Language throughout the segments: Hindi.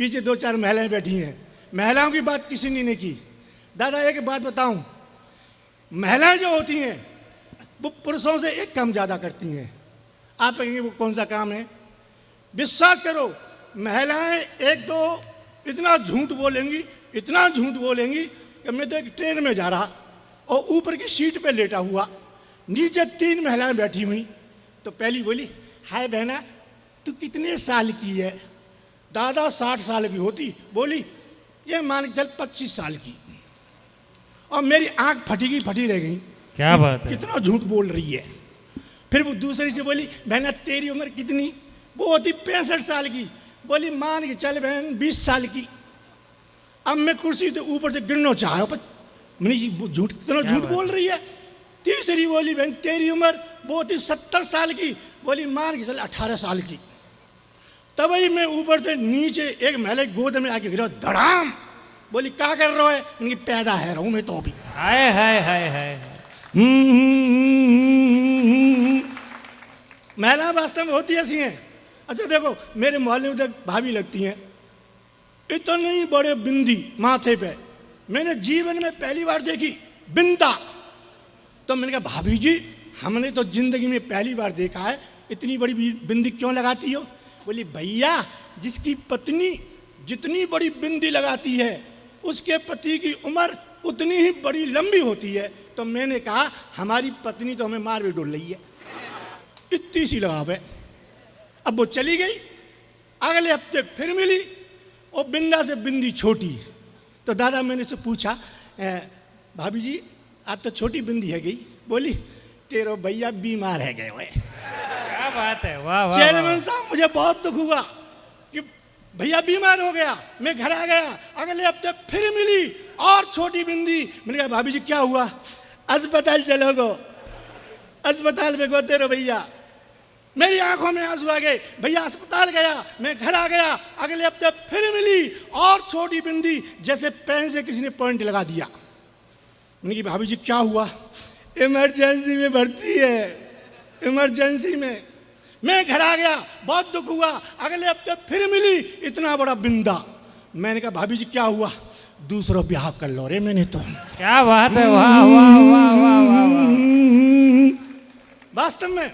पीछे 2-4 महिलाएं बैठी हैं। महिलाओं की बात किसी ने नहीं की। दादा एक बात बताऊं, महिलाएं जो होती हैं वो पुरुषों से एक काम ज़्यादा करती हैं। आप कहेंगे वो कौन सा काम है? विश्वास करो, महिलाएं एक तो इतना झूठ बोलेंगी, इतना झूठ बोलेंगी कि मैं तो एक ट्रेन में जा रहा और ऊपर की सीट पे लेटा हुआ, नीचे 3 महिलाएं बैठी हुई। तो पहली बोली, हाय बहना तू कितने साल की है? दादा 60 साल की होती। बोली ये मान के चल 25 साल की। और मेरी आंख फटी रह गई। क्या बात है, कितना झूठ बोल रही है। फिर वो दूसरी से बोली, बहना तेरी उम्र कितनी? वो होती 65 साल की। बोली मान के चल बहन 20 साल की। अब मैं कुर्सी तो ऊपर से गिरना चाहा, मैंने ये झूठ कितना झूठ बोल रही है। तीसरी बोली, बहन तेरी उम्र? वो होती 70 साल की। बोली मान के चल 18 साल की। तब ही मैं ऊपर से नीचे एक महिला गोद में आके गिरा, धड़ाम। बोली क्या कर रहे हो? इनकी पैदा है रहूं मैं तो अभी। हाय हाय हाय हाय। महिला वास्तव में होती ऐसी हैं। अच्छा देखो, मेरे मोहल्ले में तक भाभी लगती हैं, इतनी बड़े बिंदी माथे पे मैंने जीवन में पहली बार देखी, बिंदा। तो मैंने कहा भाभी जी हमने तो जिंदगी में पहली बार देखा है, इतनी बड़ी बिंदी क्यों लगाती हो? बोली भैया जिसकी पत्नी जितनी बड़ी बिंदी लगाती है उसके पति की उम्र उतनी ही बड़ी लंबी होती है। तो मैंने कहा हमारी पत्नी तो हमें मार भी डोल रही है, इतनी सी लगाव है। अब वो चली गई, अगले हफ्ते फिर मिली और बिंदा से बिंदी छोटी। तो दादा मैंने से पूछा, भाभी जी आप तो छोटी बिंदी है गई। बोली तेरो भैया बीमार है गए हुए। क्या बात है, वाह वाह। चेयरमैन साहब मुझे बहुत दुख हुआ कि भैया बीमार हो गया। मैं घर आ गया, अगले हफ्ते फिर मिली और छोटी बिंदी। मैंने कहा भाभी जी क्या हुआ? अस्पताल चलोगो, अस्पताल में गो तेरे भैया। मेरी आंखों में आंसू आ गए। भैया अस्पताल गया, मैं घर आ गया, अगले हफ्ते फिर मिली और छोटी बिंदी, जैसे पेन से किसी ने पॉइंट लगा दिया। मैंने कहा भाभी जी क्या हुआ? इमरजेंसी में भर्ती है, इमरजेंसी में। मैं घर आ गया, बहुत दुख हुआ, अगले हफ्ते फिर मिली इतना बड़ा बिंदा। मैंने कहा भाभी जी क्या हुआ? दूसरा ब्याह कर लो रे मैंने तो। क्या बात है, वाह वाह वाह वाह वाह। वास्तव में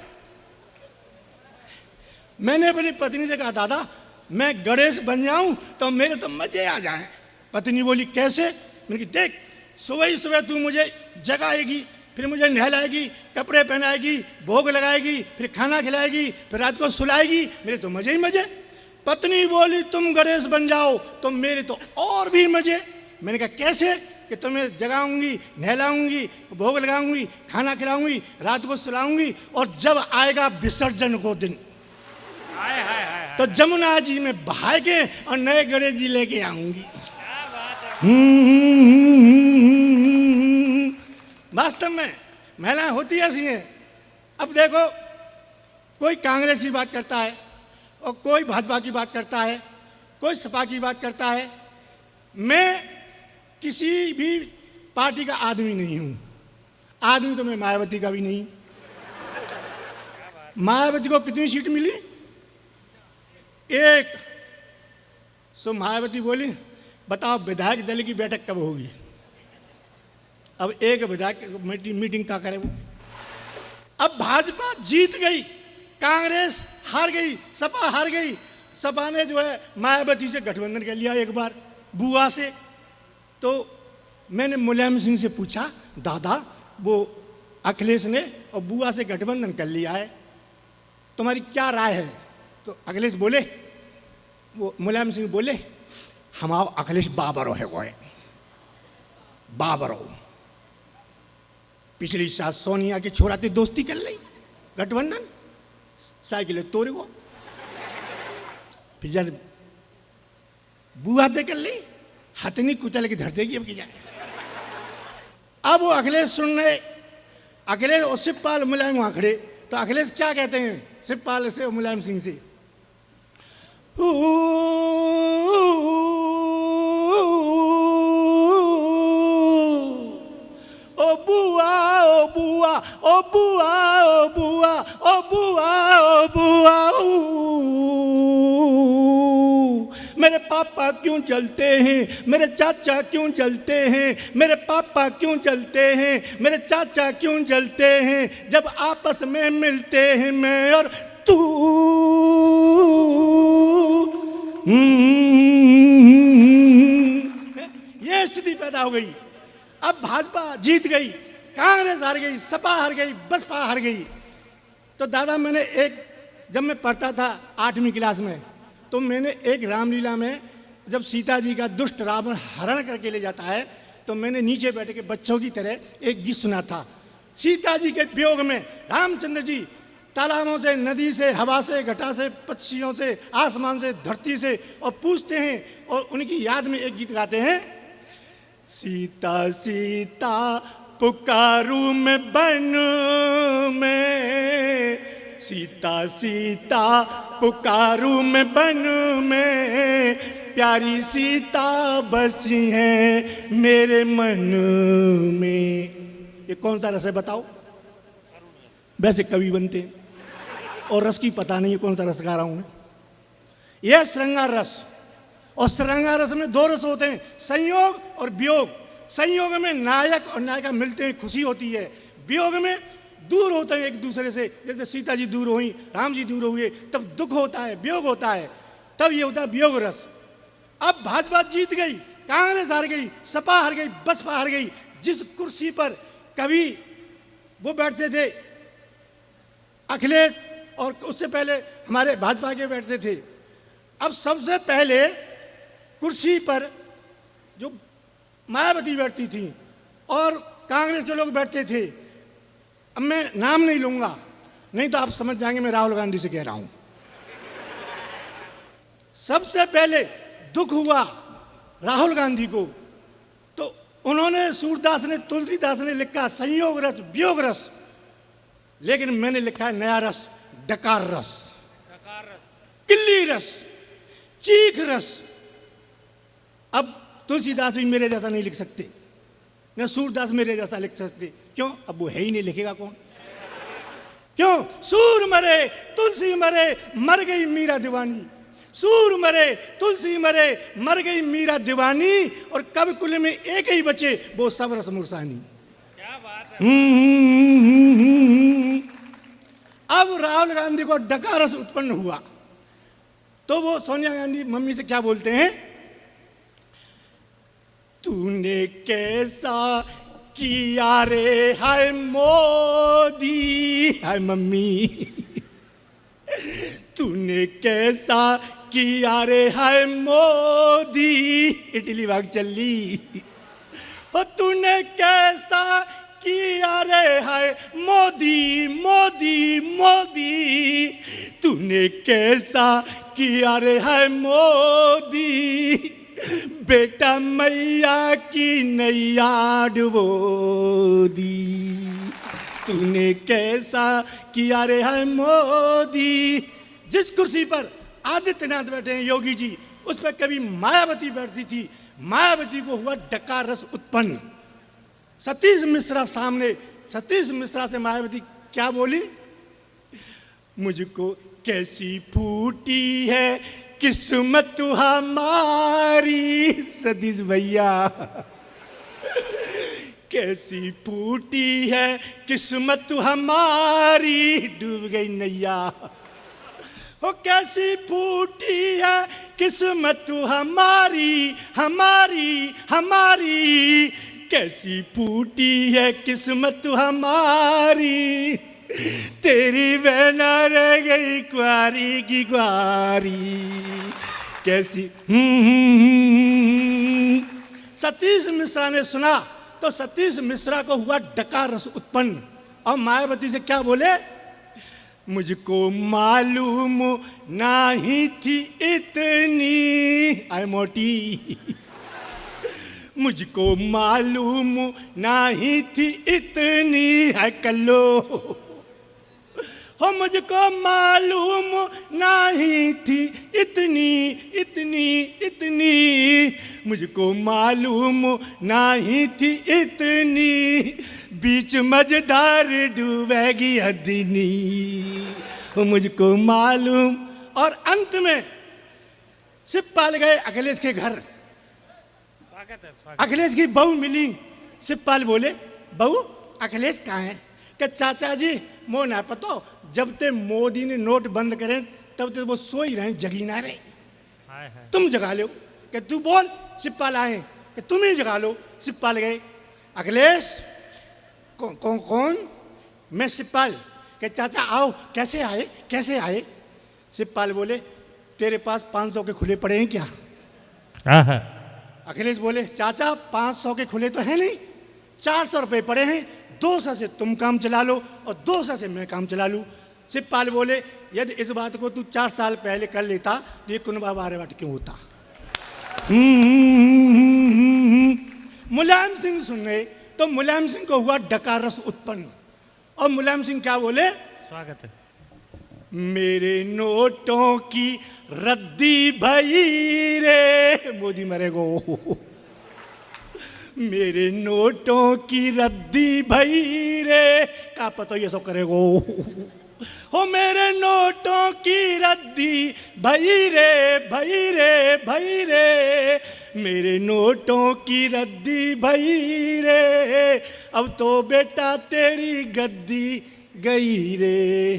मैंने अपनी पत्नी से कहा दादा मैं गणेश बन जाऊं तो मेरे तो मजे आ जाएं। पत्नी बोली कैसे? मैंने कहा देख सुबह ही सुबह तू मुझे जगाएगी, फिर मुझे नहलाएगी, कपड़े पहनाएगी, भोग लगाएगी, फिर खाना खिलाएगी, फिर रात को सुलाएगी, मेरे तो मजे ही मजे। पत्नी बोली तुम गणेश बन जाओ तो मेरे तो और भी मजे। मैंने कहा कैसे? कि तुम्हें जगाऊंगी, नहलाऊंगी, भोग लगाऊंगी, खाना खिलाऊंगी, रात को सुलाऊंगी और जब आएगा विसर्जन को दिन हाय हाय हाय। तो जमुना जी में बहा के और नए गणेश जी लेके आऊंगी। वास्तव में महिलाएं होती ऐसी हैं। अब देखो कोई कांग्रेस की बात करता है और कोई भाजपा की बात करता है, कोई सपा की बात करता है। मैं किसी भी पार्टी का आदमी नहीं हूं। आदमी तो मैं मायावती का भी नहीं। मायावती को कितनी सीट मिली? 1। सो मायावती बोली बताओ विधायक दल की बैठक कब होगी? अब एक विधायक मीटिंग का करे वो। अब भाजपा जीत गई, कांग्रेस हार गई, सपा हार गई। सपा ने जो है मायावती से गठबंधन कर लिया एक बार बुआ से। तो मैंने मुलायम सिंह से पूछा दादा वो अखिलेश ने और बुआ से गठबंधन कर लिया है, तुम्हारी क्या राय है? तो अखिलेश बोले, वो मुलायम सिंह बोले हमारा अखिलेश बाबरो है वो है बाबरो। पिछली साल सोनिया के छोरा से दोस्ती कर ली, गठबंधन साइकिल तोड़ को, फिर जब बुआ दे कर ली हथनी कुचल के धर देगी अब की जाए। अब वो अखिलेश सुनने, अखिलेश और शिवपाल मुलायम वहां खड़े। तो अखिलेश क्या कहते हैं शिवपाल से और मुलायम सिंह से? ओ बुआ ओ बुआ ओ बुआ ओ बुआ ओ बुआ ओ बुआ, मेरे पापा क्यों जलते हैं, मेरे चाचा क्यों जलते हैं, मेरे पापा क्यों जलते हैं, मेरे चाचा क्यों जलते हैं, जब आपस में मिलते हैं मैं और तू। ये स्थिति पैदा हो गई। अब भाजपा जीत गई, कांग्रेस हार गई, सपा हार गई, बसपा हार गई। तो दादा मैंने जब मैं पढ़ता था 8वीं क्लास में, तो मैंने एक रामलीला में जब सीता जी का दुष्ट रावण हरण करके ले जाता है, तो मैंने नीचे बैठ के बच्चों की तरह एक गीत सुना था। सीता जी के वियोग में रामचंद्र जी तालाबों से, नदी से, हवा से, घटा से, पक्षियों से, आसमान से, धरती से और पूछते हैं, और उनकी याद में एक गीत गाते हैं। सीता सीता पुकारूं मैं बन में, सीता सीता पुकारूं मैं बन में, प्यारी सीता बसी है मेरे मन में। ये कौन सा रस है बताओ? वैसे कवि बनते हैं और रस की पता नहीं है कौन सा रस गा रहा हूं मैं। यह श्रृंगार रस, और श्रृंगार रस में 2 रस होते हैं, संयोग और वियोग। संयोग में नायक और नायिका मिलते हैं, खुशी होती है। वियोग में दूर होते हैं एक दूसरे से, जैसे सीता जी दूर हुई, राम जी दूर हुए, तब दुख होता है, वियोग होता है, तब ये होता है वियोग रस। अब भाजपा जीत गई, कांग्रेस हार गई, सपा हार गई, बसपा हार गई। जिस कुर्सी पर कभी वो बैठते थे अखिलेश, और उससे पहले हमारे भाजपा के बैठते थे, अब सबसे पहले कुर्सी पर जो मायावती बैठती थी और कांग्रेस के लोग बैठते थे। अब मैं नाम नहीं लूंगा, नहीं तो आप समझ जाएंगे मैं राहुल गांधी से कह रहा हूं। सबसे पहले दुख हुआ राहुल गांधी को, तो उन्होंने, सूरदास ने, तुलसीदास ने लिखा संयोग रस, वियोग रस, लेकिन मैंने लिखा है नया रस, डकार रस, किल्ली रस, चीख रस। अब तुलसीदास भी मेरे जैसा नहीं लिख सकते, न सूरदास मेरे जैसा लिख सकते। क्यों? अब वो है ही नहीं, लिखेगा कौन? क्यों? सूर मरे तुलसी मरे, मर गई मीरा दीवानी। सूर मरे तुलसी मरे, मर गई मीरा दीवानी, और कब कुल में एक ही बचे, वो सब रस मुरसानी। क्या बात है। अब राहुल गांधी को डकार रस उत्पन्न हुआ, तो वो सोनिया गांधी मम्मी से क्या बोलते हैं? तूने कैसा किया रे हाय मोदी, हाय मम्मी, तूने कैसा किया रे हाय मोदी, इटली भाग चली। और तूने कैसा किया रे हाय मोदी, मोदी, मोदी, तूने कैसा किया रे हाय मोदी, बेटा मैया की नैया डुबो दी। तूने कैसा किया रे है मोदी। जिस कुर्सी पर आदित्यनाथ बैठे हैं योगी जी, उस पर कभी मायावती बैठती थी। मायावती को हुआ डकार रस उत्पन्न। सतीश मिश्रा सामने, सतीश मिश्रा से मायावती क्या बोली? मुझको कैसी फूटी है किस्मत हमारी, सतीश भैया कैसी फूटी है किस्मत हमारी, डूब गई नैया। ओ कैसी फूटी है किस्मत हमारी, हमारी, हमारी, कैसी फूटी है किस्मत हमारी, तेरी बहना रह गई कुआरी की कुआरी, कैसी। सतीश मिश्रा ने सुना तो सतीश मिश्रा को हुआ डकार रस उत्पन्न, और मायावती से क्या बोले? मुझको मालूम नहीं थी इतनी, आय मोटी, मुझको मालूम नहीं थी इतनी है कल्लो, हो मुझको मालूम नहीं थी इतनी, इतनी, इतनी, मुझको मालूम नहीं थी इतनी, बीच मझधार डूबेगी हदनी, हो मुझको मालूम। और अंत में शिवपाल गए अखिलेश के घर। स्वागत है स्वागत। अखिलेश की बहू मिली। शिवपाल बोले, बहू अखिलेश कहाँ है? कि चाचा जी मो ना पतो, जब ते मोदी ने नोट बंद करे तब ते वो सोई रहे, जगी ना रहे। हाय हाय। तुम जगा लो। कि तू बोल। शिवपाल आए कि तुम ही जगा लो। शिवपाल गए। अखिलेश कौन? मैं शिवपाल। कि चाचा आओ। कैसे आए कैसे आए? शिवपाल बोले, तेरे पास 500 के खुले पड़े हैं क्या? हाँ हाँ। अखिलेश बोले, चाचा 500 के खुले तो हैं नहीं, 400 रुपये पड़े हैं, 200 से तुम काम चला लो और 200 से मैं काम चला लूँ। शिवपाल बोले, यदि इस बात को तू 4 साल पहले कर लेता तो ये कुनबा बारेवाट क्यों होता? मुलायम सिंह सुन गए तो मुलायम सिंह को हुआ डकारस उत्पन्न और मुलायम सिंह क्या बोले? स्वागत है। मेरे नोटों की रद्दी भई रे, मोदी मरेगो। मेरे नोटों की रद्दी भई रे, का पता ये सब करेगो। हो मेरे नोटों की रद्दी भई रे भई रे भई रे, मेरे नोटों की रद्दी भई रे, अब तो बेटा तेरी गद्दी गई रे।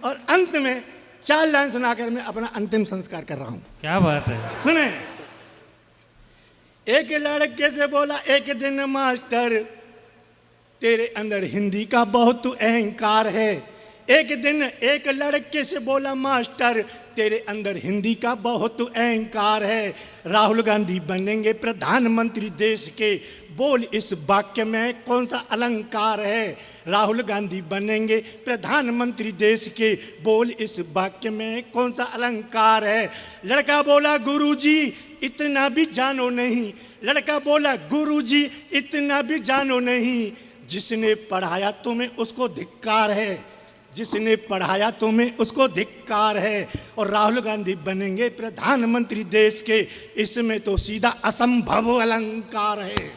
और अंत में 4 लाइन सुनाकर मैं अपना अंतिम संस्कार कर रहा हूं। क्या बात है। सुने। एक लड़के से बोला एक दिन मास्टर, तेरे अंदर हिंदी का बहुत अहंकार है। एक दिन एक लड़के से बोला मास्टर, तेरे अंदर हिंदी का बहुत अहंकार है। राहुल गांधी बनेंगे प्रधानमंत्री देश के, बोल इस वाक्य में कौन सा अलंकार है? राहुल गांधी बनेंगे प्रधानमंत्री देश के, बोल इस वाक्य में कौन सा अलंकार है? लड़का बोला, गुरुजी इतना भी जानो नहीं। लड़का बोला, गुरुजी इतना भी जानो नहीं, जिसने पढ़ाया तुम्हें उसको धिक्कार है, जिसने पढ़ाया तुम्हें उसको धिक्कार है। और राहुल गांधी बनेंगे प्रधानमंत्री देश के, इसमें तो सीधा असंभव अलंकार है।